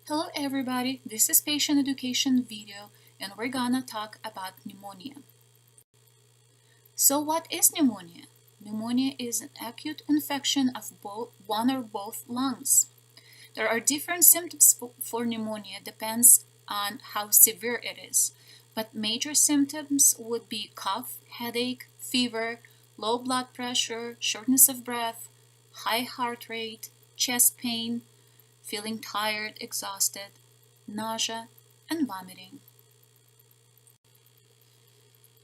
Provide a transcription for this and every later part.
Hello everybody, this is patient education video and we're gonna talk about pneumonia. So what is pneumonia? Pneumonia is an acute infection of one or both lungs. There are different symptoms for pneumonia, depends on how severe it is. But major symptoms would be cough, headache, fever, low blood pressure, shortness of breath, high heart rate, chest pain, feeling tired, exhausted, nausea, and vomiting.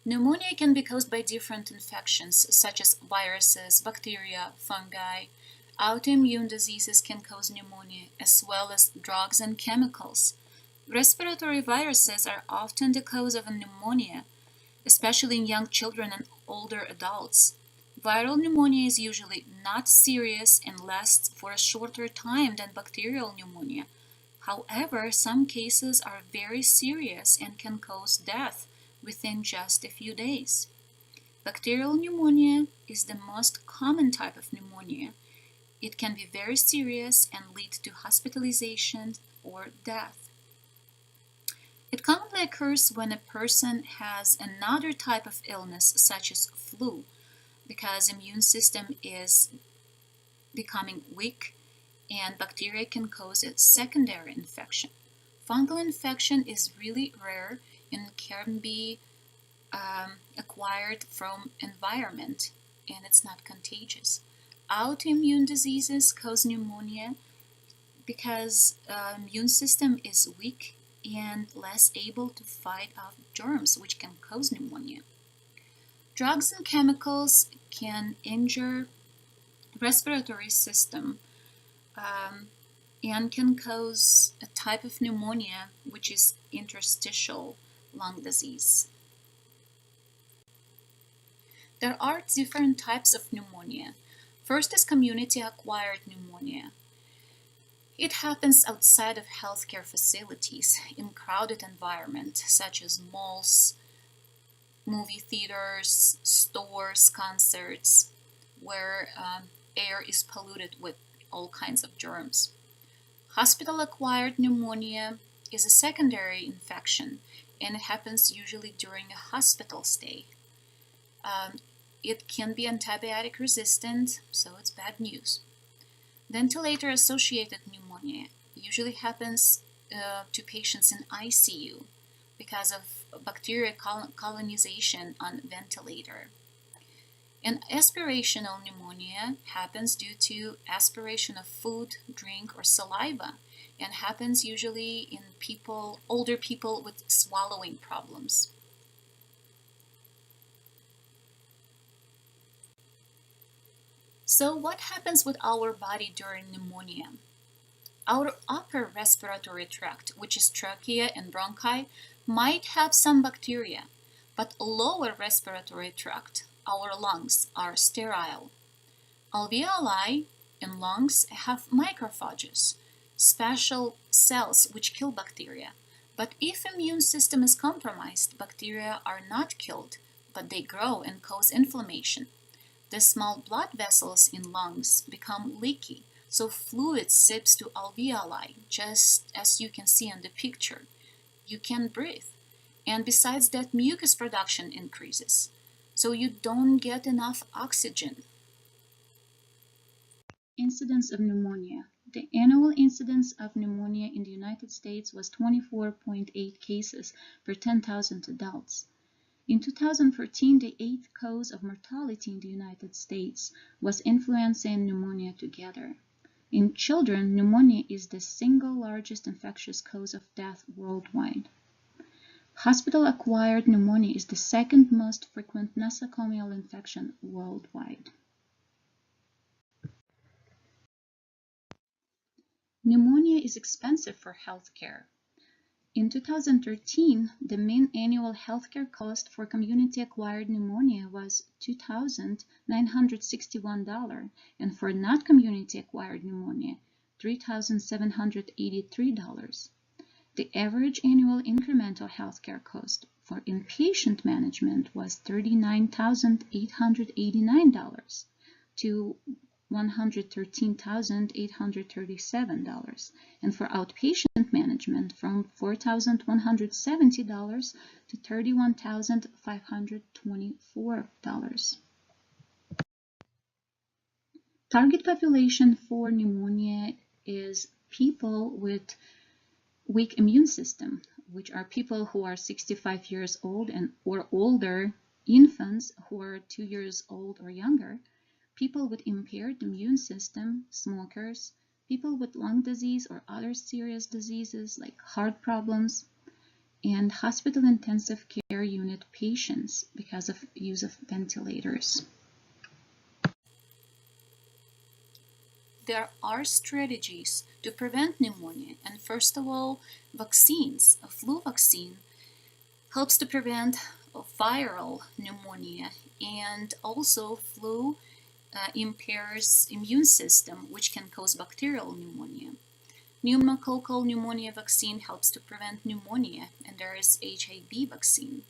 Pneumonia can be caused by different infections such as viruses, bacteria, fungi. Autoimmune diseases can cause pneumonia as well as drugs and chemicals. Respiratory viruses are often the cause of pneumonia, especially in young children and older adults. Viral pneumonia is usually not serious and lasts for a shorter time than bacterial pneumonia. However, some cases are very serious and can cause death within just a few days. Bacterial pneumonia is the most common type of pneumonia. It can be very serious and lead to hospitalization or death. It commonly occurs when a person has another type of illness such as flu, because immune system is becoming weak and bacteria can cause a secondary infection. Fungal infection is really rare and can be acquired from environment, and it's not contagious. Autoimmune diseases cause pneumonia because immune system is weak and less able to fight off germs, which can cause pneumonia. Drugs and chemicals can injure respiratory system and can cause a type of pneumonia, which is interstitial lung disease. There are different types of pneumonia. First is community-acquired pneumonia. It happens outside of healthcare facilities in crowded environments such as malls, movie theaters, stores, concerts, where air is polluted with all kinds of germs. Hospital-acquired pneumonia is a secondary infection, and it happens usually during a hospital stay. It can be antibiotic resistant, so it's bad news. Ventilator-associated pneumonia usually happens to patients in ICU because of bacterial colonization on ventilator. And aspirational pneumonia happens due to aspiration of food, drink, or saliva, and happens usually in older people with swallowing problems. So what happens with our body during pneumonia? Our upper respiratory tract, which is trachea and bronchi, might have some bacteria, but lower respiratory tract, our lungs, are sterile. Alveoli and lungs have macrophages, special cells which kill bacteria. But if immune system is compromised, bacteria are not killed, but they grow and cause inflammation. The small blood vessels in lungs become leaky, so fluid seeps to alveoli, just as you can see on the picture. You can breathe. And besides that, mucus production increases, so you don't get enough oxygen. Incidence of pneumonia. The annual incidence of pneumonia in the United States was 24.8 cases per 10,000 adults. In 2014, the eighth cause of mortality in the United States was influenza and pneumonia together. In children, pneumonia is the single largest infectious cause of death worldwide. Hospital-acquired pneumonia is the second most frequent nosocomial infection worldwide. Pneumonia is expensive for healthcare. In 2013, the mean annual healthcare cost for community-acquired pneumonia was $2,961, and for not community-acquired pneumonia, $3,783. The average annual incremental healthcare cost for inpatient management was $39,889 to $113,837, and for outpatient management from $4,170 to $31,524. Target population for pneumonia is people with weak immune system, which are people who are 65 years old and or older, infants who are 2 years old or younger, people with impaired immune system, smokers, people with lung disease or other serious diseases like heart problems, and hospital intensive care unit patients because of use of ventilators. There are strategies to prevent pneumonia, and first of all, vaccines. A flu vaccine helps to prevent viral pneumonia, and also flu impairs immune system, which can cause bacterial pneumonia. Pneumococcal pneumonia vaccine helps to prevent pneumonia, and there is HIV vaccine.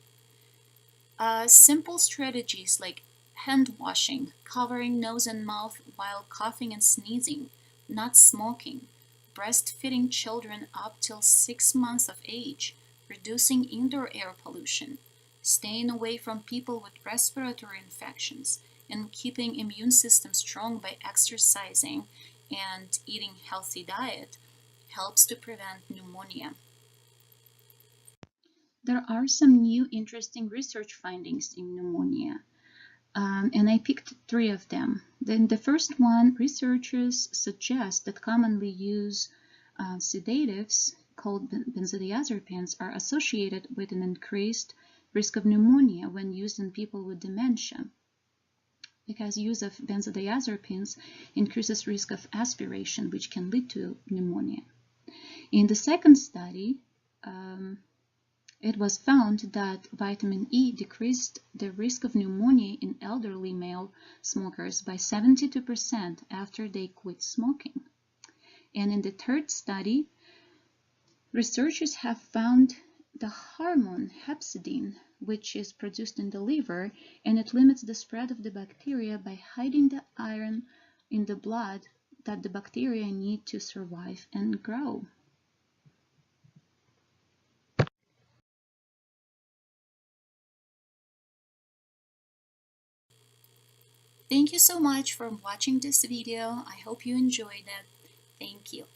Simple strategies like hand washing, covering nose and mouth while coughing and sneezing, not smoking, breastfeeding children up till 6 months of age, reducing indoor air pollution, staying away from people with respiratory infections, and keeping immune system strong by exercising and eating healthy diet helps to prevent pneumonia. There are some new interesting research findings in pneumonia, and I picked 3 of them. Then the first one, researchers suggest that commonly used sedatives called benzodiazepines are associated with an increased risk of pneumonia when used in people with dementia, because use of benzodiazepines increases risk of aspiration, which can lead to pneumonia. In the second study, it was found that vitamin E decreased the risk of pneumonia in elderly male smokers by 72% after they quit smoking. And in the third study, researchers have found the hormone hepcidin, which is produced in the liver, and it limits the spread of the bacteria by hiding the iron in the blood that the bacteria need to survive and grow. Thank you so much for watching this video. I hope you enjoyed it. Thank you.